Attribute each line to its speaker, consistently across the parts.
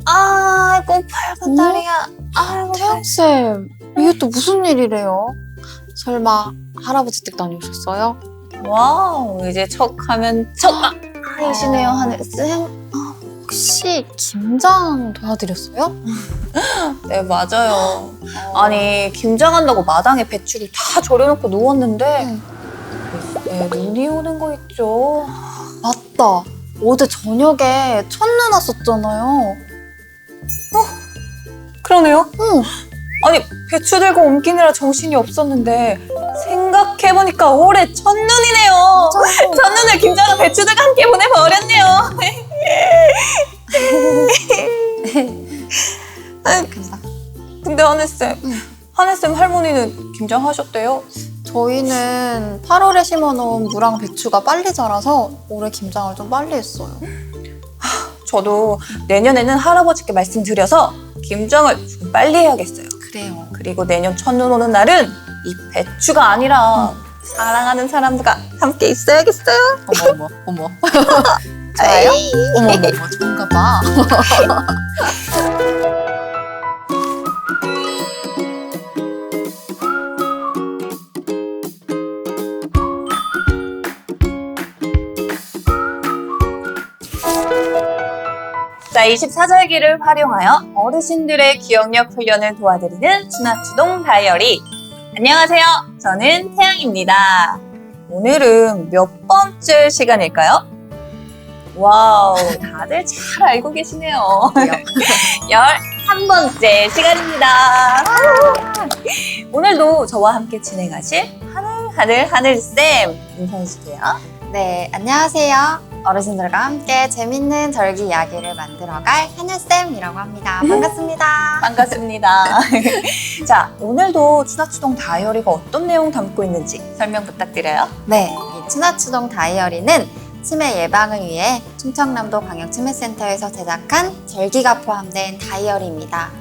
Speaker 1: 아이고 빨간 다리야. 아이고
Speaker 2: 태양쌤, 이게 또 무슨 일이래요? 설마 할아버지 댁 다녀오셨어요?
Speaker 1: 와우, 이제 척하면 척이시네요, 하늘쌤.
Speaker 2: 혹시 김장 도와드렸어요?
Speaker 1: 네, 맞아요. 아니, 김장한다고 마당에 배추를 다 절여놓고 누웠는데 네, 눈이 오는 거 있죠.
Speaker 2: 맞다. 어제 저녁에 첫눈 왔었잖아요.
Speaker 1: 그러네요.
Speaker 2: 응.
Speaker 1: 아니, 배추 들고 옮기느라 정신이 없었는데 생각해보니까 올해 첫눈이네요. 첫눈을 김장한 배추들과 함께 보내버렸네요. 근데 하늘쌤, 하늘쌤 할머니는 김장하셨대요?
Speaker 2: 저희는 8월에 심어놓은 무랑 배추가 빨리 자라서 올해 김장을 좀 빨리 했어요.
Speaker 1: 저도 내년에는 할아버지께 말씀드려서 김장을 좀 빨리 해야겠어요.
Speaker 2: 그래요.
Speaker 1: 그리고 내년 첫눈 오는 날은 이 배추가 아니라 사랑하는 사람들과 함께 있어야겠어요.
Speaker 2: 어머. 좋아요? 어머, 좋은가 봐.
Speaker 1: 자, 24절기를 활용하여 어르신들의 기억력 훈련을 도와드리는 추나추동 다이어리. 안녕하세요. 저는 태양입니다. 오늘은 몇 번째 시간일까요? 와우, 다들 잘 알고 계시네요. 11번째 시간입니다. 오늘도 저와 함께 진행하실 하늘쌤 인사해주세요.
Speaker 2: 네, 안녕하세요. 어르신들과 함께 재밌는 절기 이야기를 만들어갈 하늘쌤이라고 합니다. 반갑습니다.
Speaker 1: 반갑습니다. 자, 오늘도 추나추동 다이어리가 어떤 내용 담고 있는지 설명 부탁드려요.
Speaker 2: 네, 이 추나추동 다이어리는 치매 예방을 위해 충청남도 광역치매센터에서 제작한 절기가 포함된 다이어리입니다.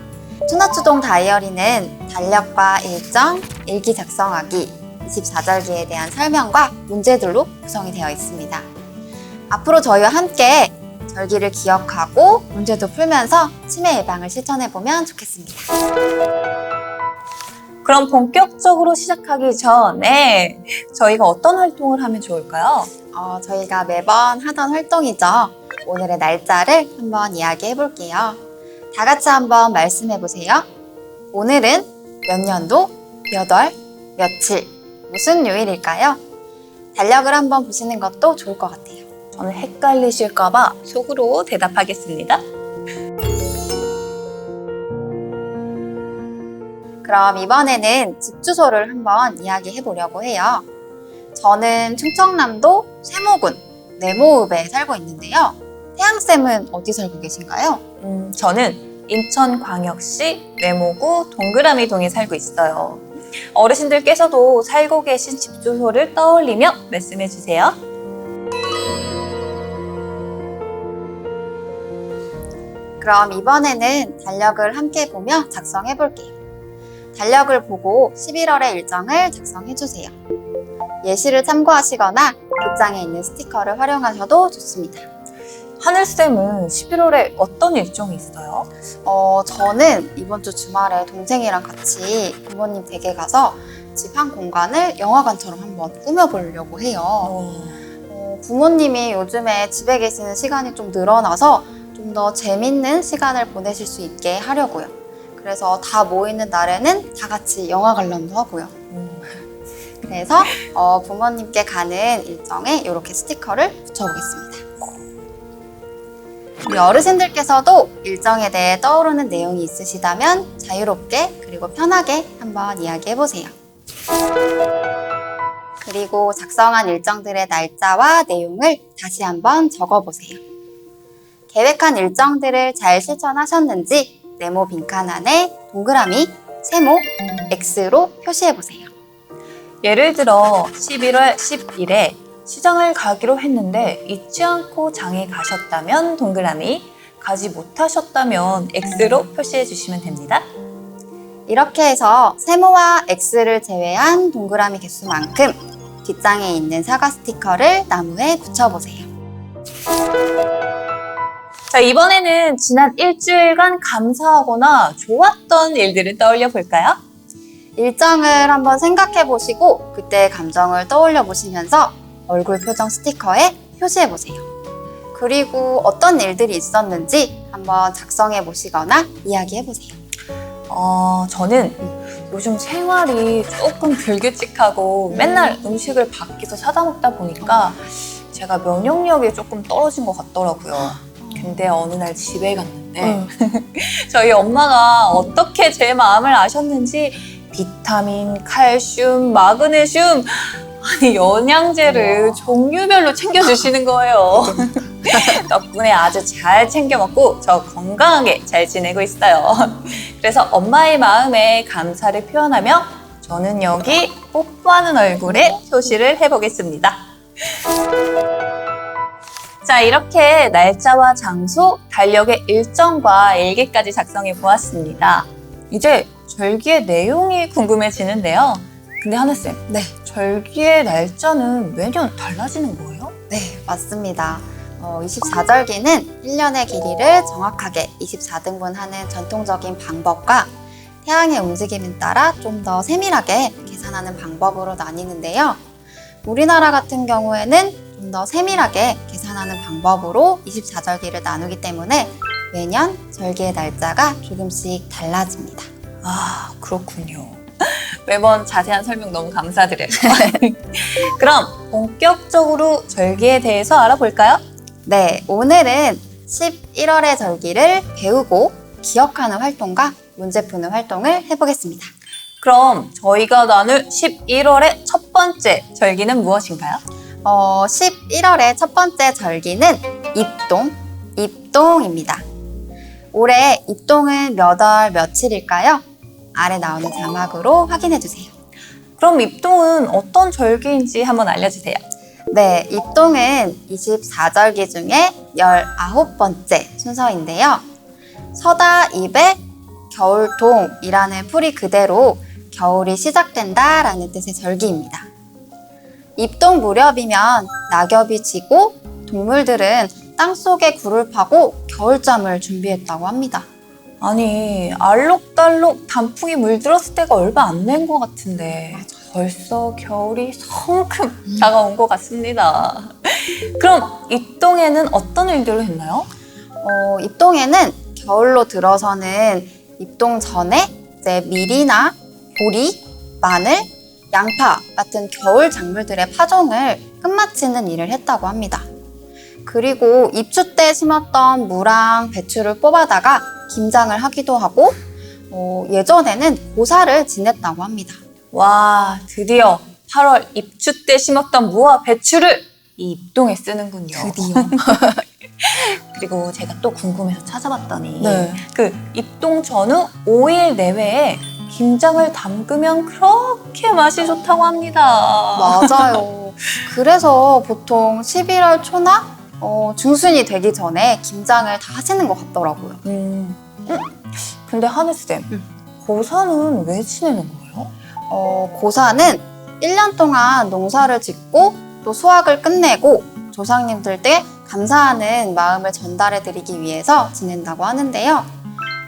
Speaker 2: 추나추동 다이어리는 달력과 일정, 일기 작성하기, 24절기에 대한 설명과 문제들로 구성이 되어 있습니다. 앞으로 저희와 함께 절기를 기억하고 문제도 풀면서 치매 예방을 실천해보면 좋겠습니다.
Speaker 1: 그럼 본격적으로 시작하기 전에 저희가 어떤 활동을 하면 좋을까요?
Speaker 2: 저희가 매번 하던 활동이죠. 오늘의 날짜를 한번 이야기해볼게요. 다 같이 한번 말씀해보세요. 오늘은 몇 년도, 몇 월, 며칠, 무슨 요일일까요? 달력을 한번 보시는 것도 좋을 것 같아요.
Speaker 1: 저는 헷갈리실까봐 속으로 대답하겠습니다.
Speaker 2: 그럼 이번에는 집 주소를 한번 이야기해 보려고 해요. 저는 충청남도 세모군 네모읍에 살고 있는데요. 태양쌤은 어디 살고 계신가요?
Speaker 1: 저는 인천광역시 네모구 동그라미동에 살고 있어요. 어르신들께서도 살고 계신 집 주소를 떠올리며 말씀해 주세요.
Speaker 2: 그럼 이번에는 달력을 함께 보며 작성해 볼게요. 달력을 보고 11월의 일정을 작성해 주세요. 예시를 참고하시거나 빗장에 있는 스티커를 활용하셔도 좋습니다.
Speaker 1: 하늘쌤은 11월에 어떤 일정이 있어요?
Speaker 2: 저는 이번 주 주말에 동생이랑 같이 부모님 댁에 가서 집 한 공간을 영화관처럼 한번 꾸며보려고 해요. 부모님이 요즘에 집에 계시는 시간이 좀 늘어나서 좀 더 재밌는 시간을 보내실 수 있게 하려고요. 그래서 다 모이는 날에는 다 같이 영화 관람도 하고요. 그래서 부모님께 가는 일정에 이렇게 스티커를 붙여보겠습니다. 우리 어르신들께서도 일정에 대해 떠오르는 내용이 있으시다면 자유롭게 그리고 편하게 한번 이야기해보세요. 그리고 작성한 일정들의 날짜와 내용을 다시 한번 적어보세요. 계획한 일정들을 잘 실천하셨는지 네모 빈칸 안에 동그라미, 세모, X로 표시해보세요.
Speaker 1: 예를 들어 11월 10일에 시장을 가기로 했는데 잊지 않고 장에 가셨다면 동그라미, 가지 못하셨다면 X로 표시해 주시면 됩니다.
Speaker 2: 이렇게 해서 세모와 X를 제외한 동그라미 개수만큼 뒷장에 있는 사과 스티커를 나무에 붙여보세요.
Speaker 1: 자, 이번에는 지난 일주일간 감사하거나 좋았던 일들을 떠올려 볼까요?
Speaker 2: 일정을 한번 생각해 보시고 그때의 감정을 떠올려 보시면서 얼굴 표정 스티커에 표시해 보세요. 그리고 어떤 일들이 있었는지 한번 작성해 보시거나 이야기해 보세요.
Speaker 1: 저는 요즘 생활이 조금 불규칙하고 맨날 음식을 밖에서 사다 먹다 보니까 제가 면역력이 조금 떨어진 것 같더라고요. 근데 어느 날 집에 갔는데 저희 엄마가 어떻게 제 마음을 아셨는지 비타민, 칼슘, 마그네슘 아니 영양제를 종류별로 챙겨주시는 거예요. 덕분에 아주 잘 챙겨 먹고 저 건강하게 잘 지내고 있어요. 그래서 엄마의 마음에 감사를 표현하며 저는 여기 뽀뽀하는 얼굴에 표시를 해보겠습니다. 자, 이렇게 날짜와 장소, 달력의 일정과 일기까지 작성해 보았습니다. 이제 절기의 내용이 궁금해지는데요. 근데 하나쌤,
Speaker 2: 네.
Speaker 1: 절기의 날짜는 매년 달라지는 거예요?
Speaker 2: 네, 맞습니다. 24절기는 1년의 길이를 정확하게 24등분하는 전통적인 방법과 태양의 움직임에 따라 좀 더 세밀하게 계산하는 방법으로 나뉘는데요. 우리나라 같은 경우에는 좀 더 세밀하게 계산하는 방법으로 24절기를 나누기 때문에 매년 절기의 날짜가 조금씩 달라집니다.
Speaker 1: 아, 그렇군요. 매번 자세한 설명 너무 감사드려요. 그럼 본격적으로 절기에 대해서 알아볼까요?
Speaker 2: 네, 오늘은 11월의 절기를 배우고 기억하는 활동과 문제 푸는 활동을 해보겠습니다.
Speaker 1: 그럼 저희가 나눌 11월의 첫 번째 절기는 무엇인가요?
Speaker 2: 11월의 첫 번째 절기는 입동입니다. 올해 입동은 몇 월 며칠일까요? 아래 나오는 자막으로 확인해 주세요.
Speaker 1: 그럼 입동은 어떤 절기인지 한번 알려주세요.
Speaker 2: 네, 입동은 24절기 중에 19번째 순서인데요. 서다 입에 겨울동이라는 풀이 그대로 겨울이 시작된다라는 뜻의 절기입니다. 입동 무렵이면 낙엽이 지고 동물들은 땅속에 굴을 파고 겨울잠을 준비했다고 합니다.
Speaker 1: 아니, 알록달록 단풍이 물들었을 때가 얼마 안 된 것 같은데 벌써 겨울이 성큼 다가온 것 같습니다. 그럼 입동에는 어떤 일들을 했나요?
Speaker 2: 입동에는 겨울로 들어서는 입동 전에 이제 밀이나 보리, 마늘, 양파 같은 겨울 작물들의 파종을 끝마치는 일을 했다고 합니다. 그리고 입추 때 심었던 무랑 배추를 뽑아다가 김장을 하기도 하고 예전에는 고사를 지냈다고 합니다.
Speaker 1: 와, 드디어 8월 입추 때 심었던 무와 배추를 이 입동에 쓰는군요.
Speaker 2: 드디어.
Speaker 1: 그리고 제가 또 궁금해서 찾아봤더니
Speaker 2: 네.
Speaker 1: 그 입동 전후 5일 내외에 김장을 담그면 그렇게 맛이 좋다고 합니다.
Speaker 2: 맞아요. 그래서 보통 11월 초나 중순이 되기 전에 김장을 다 하시는 것 같더라고요.
Speaker 1: 근데 하늘쌤, 고사는 왜 지내는 거예요?
Speaker 2: 고사는 1년 동안 농사를 짓고 또 수확을 끝내고 조상님들께 감사하는 마음을 전달해 드리기 위해서 지낸다고 하는데요.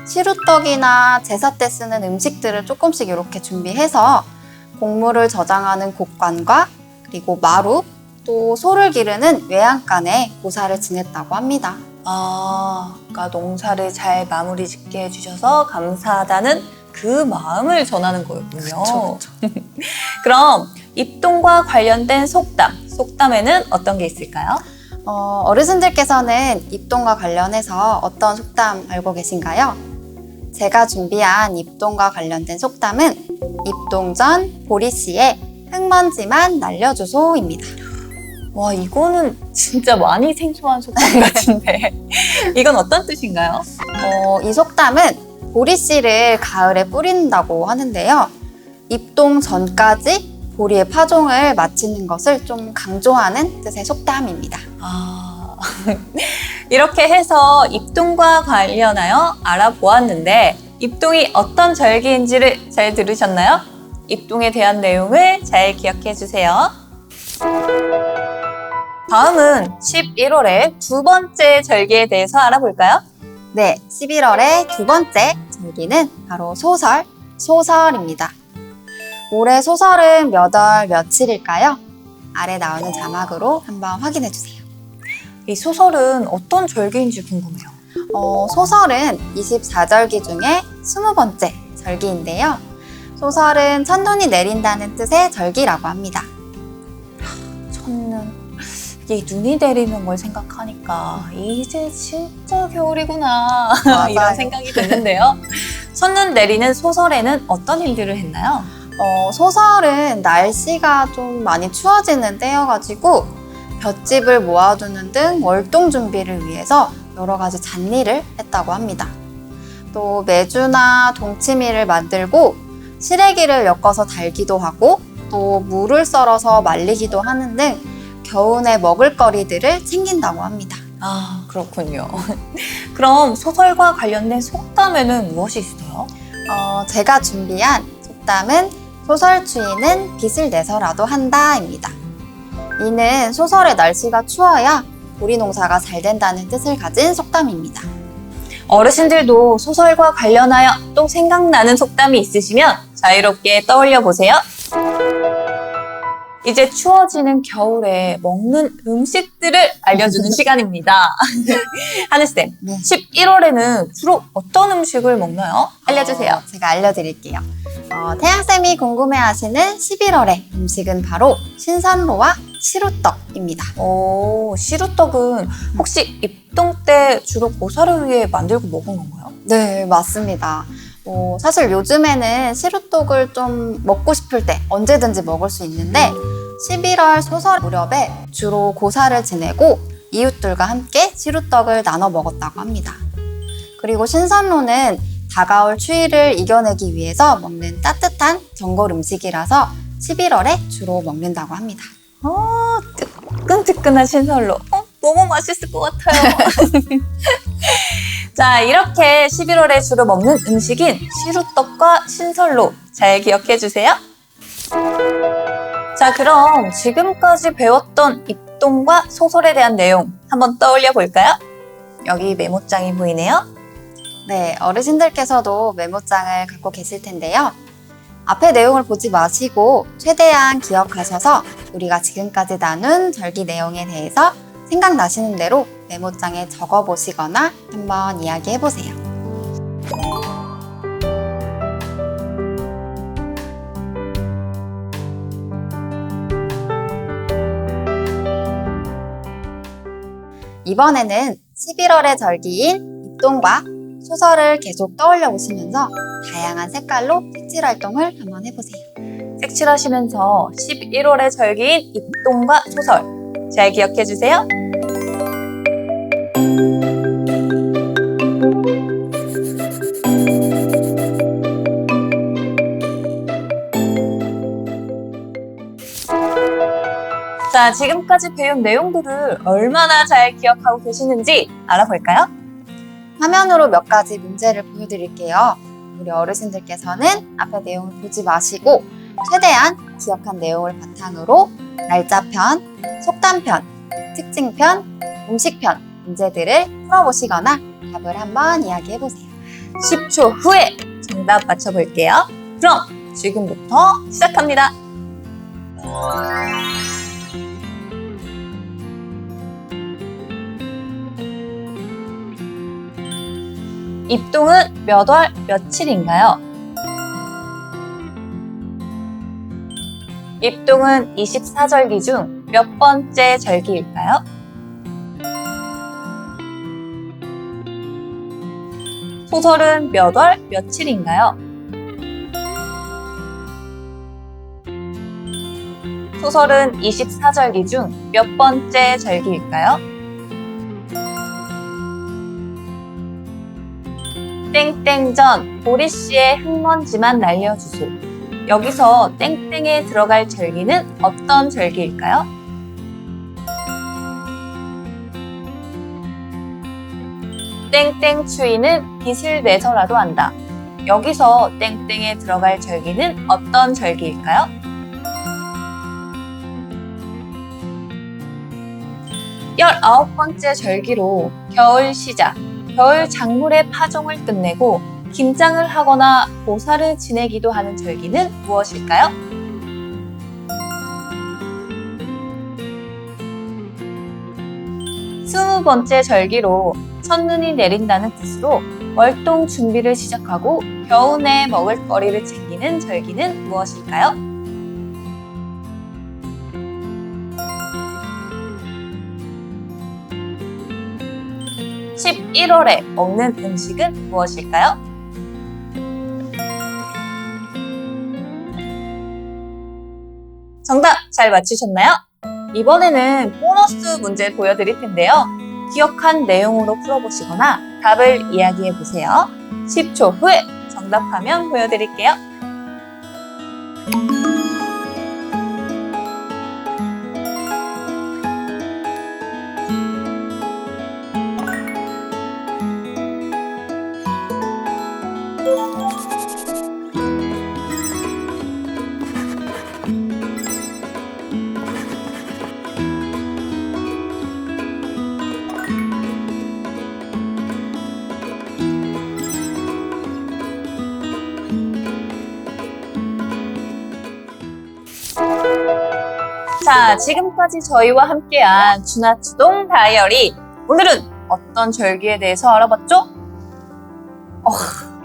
Speaker 2: 시루떡이나 제사 때 쓰는 음식들을 조금씩 이렇게 준비해서 곡물을 저장하는 곡관과 그리고 마루 또 소를 기르는 외양간에 고사를 지냈다고 합니다.
Speaker 1: 아, 그러니까 농사를 잘 마무리 짓게 해주셔서 감사하다는 그 마음을 전하는 거였군요.
Speaker 2: 그쵸.
Speaker 1: 그럼 입동과 관련된 속담에는 어떤 게 있을까요?
Speaker 2: 어르신들께서는 입동과 관련해서 어떤 속담 알고 계신가요? 제가 준비한 입동과 관련된 속담은 입동 전 보리씨의 흙먼지만 날려주소입니다.
Speaker 1: 와, 이거는 진짜 많이 생소한 속담 같은데 이건 어떤 뜻인가요?
Speaker 2: 이 속담은 보리씨를 가을에 뿌린다고 하는데요. 입동 전까지 보리의 파종을 마치는 것을 좀 강조하는 뜻의 속담입니다.
Speaker 1: 아, 이렇게 해서 입동과 관련하여 알아보았는데 입동이 어떤 절기인지를 잘 들으셨나요? 입동에 대한 내용을 잘 기억해 주세요. 다음은 11월의 두 번째 절기에 대해서 알아볼까요?
Speaker 2: 네, 11월의 두 번째 절기는 바로 소설입니다. 올해 소설은 몇 월 며칠일까요? 아래 나오는 자막으로 한번 확인해 주세요.
Speaker 1: 이 소설은 어떤 절기인지 궁금해요.
Speaker 2: 소설은 24절기 중에 20번째 절기인데요. 소설은 첫눈이 내린다는 뜻의 절기라고 합니다.
Speaker 1: 첫눈. 이 눈이 내리는 걸 생각하니까 이제 진짜 겨울이구나 이런 생각이 드는데요. 첫눈 내리는 소설에는 어떤 일들을 했나요?
Speaker 2: 소설은 날씨가 좀 많이 추워지는 때여가지고 볏짚을 모아두는 등 월동 준비를 위해서 여러 가지 잡일을 했다고 합니다. 또 메주나 동치미를 만들고 시래기를 엮어서 달기도 하고 또 물을 썰어서 말리기도 하는 등 겨우내 먹을거리들을 챙긴다고 합니다.
Speaker 1: 아, 그렇군요. 그럼 소설과 관련된 속담에는 무엇이 있어요?
Speaker 2: 제가 준비한 속담은 소설 추위는 빛을 내서라도 한다입니다. 이는 소설의 날씨가 추워야 보리 농사가 잘 된다는 뜻을 가진 속담입니다.
Speaker 1: 어르신들도 소설과 관련하여 또 생각나는 속담이 있으시면 자유롭게 떠올려 보세요. 이제 추워지는 겨울에 먹는 음식들을 알려주는 시간입니다. 하늘쌤,
Speaker 2: 네.
Speaker 1: 11월에는 주로 어떤 음식을 먹나요? 알려주세요.
Speaker 2: 제가 알려드릴게요. 태양쌤이 궁금해하시는 11월의 음식은 바로 신선로와 시루떡입니다.
Speaker 1: 오, 시루떡은 혹시 입동 때 주로 고사를 위해 만들고 먹은 건가요?
Speaker 2: 네, 맞습니다. 사실 요즘에는 시루떡을 좀 먹고 싶을 때 언제든지 먹을 수 있는데 11월 소설 무렵에 주로 고사를 지내고 이웃들과 함께 시루떡을 나눠 먹었다고 합니다. 그리고 신선로는 다가올 추위를 이겨내기 위해서 먹는 따뜻한 전골 음식이라서 11월에 주로 먹는다고 합니다.
Speaker 1: 뜨끈뜨끈한 신선로. 너무 맛있을 것 같아요. 자, 이렇게 11월에 주로 먹는 음식인 시루떡과 신선로 잘 기억해 주세요. 자, 그럼 지금까지 배웠던 입동과 소설에 대한 내용 한번 떠올려 볼까요? 여기 메모장이 보이네요.
Speaker 2: 네, 어르신들께서도 메모장을 갖고 계실 텐데요. 앞에 내용을 보지 마시고 최대한 기억하셔서 우리가 지금까지 나눈 절기 내용에 대해서 생각나시는 대로 메모장에 적어보시거나 한번 이야기해보세요. 이번에는 11월의 절기인 입동과 소설을 계속 떠올려 보시면서 다양한 색깔로 색칠 활동을 한번 해보세요.
Speaker 1: 색칠하시면서 11월의 절기인 입동과 소설 잘 기억해 주세요. 자, 지금까지 배운 내용들을 얼마나 잘 기억하고 계시는지 알아볼까요?
Speaker 2: 화면으로 몇 가지 문제를 보여드릴게요. 우리 어르신들께서는 앞에 내용을 보지 마시고 최대한 기억한 내용을 바탕으로 날짜편, 속담편, 특징편, 음식편 문제들을 풀어보시거나 답을 한번 이야기해보세요.
Speaker 1: 10초 후에 정답 맞춰볼게요. 그럼 지금부터 시작합니다. 입동은 몇 월 며칠인가요? 입동은 24절기 중 몇 번째 절기일까요? 소설은 몇 월 며칠인가요? 소설은 24절기 중 몇 번째 절기일까요? 땡땡전 보리씨의 흙먼지만 날려주소. 여기서 땡땡에 들어갈 절기는 어떤 절기일까요? 땡땡 추위는 빛을 내서라도 한다. 여기서 땡땡에 들어갈 절기는 어떤 절기일까요? 19번째 절기로 겨울 시작, 겨울 작물의 파종을 끝내고 김장을 하거나 보살을 지내기도 하는 절기는 무엇일까요? 스무 번째 절기로 첫눈이 내린다는 뜻으로 월동 준비를 시작하고 겨우내 먹을거리를 챙기는 절기는 무엇일까요? 11월에 먹는 음식은 무엇일까요? 정답 잘 맞추셨나요? 이번에는 보너스 문제 보여드릴 텐데요. 기억한 내용으로 풀어보시거나 답을 이야기해보세요. 10초 후에 정답하면 보여드릴게요. 자, 지금까지 저희와 함께한 주나추동 다이어리. 오늘은 어떤 절기에 대해서 알아봤죠?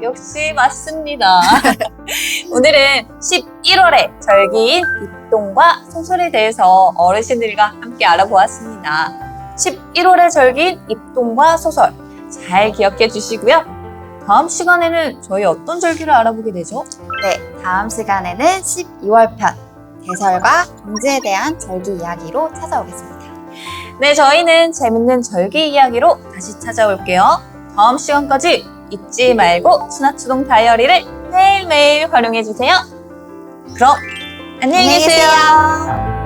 Speaker 1: 역시 맞습니다. 오늘은 11월의 절기인 입동과 소설에 대해서 어르신들과 함께 알아보았습니다. 11월의 절기인 입동과 소설 잘 기억해 주시고요. 다음 시간에는 저희 어떤 절기를 알아보게 되죠?
Speaker 2: 네, 다음 시간에는 12월 편 대설과 동지에 대한 절기 이야기로 찾아오겠습니다.
Speaker 1: 네, 저희는 재밌는 절기 이야기로 다시 찾아올게요. 다음 시간까지 잊지 말고 수나추동 다이어리를 매일매일 활용해주세요. 그럼 안녕히 계세요.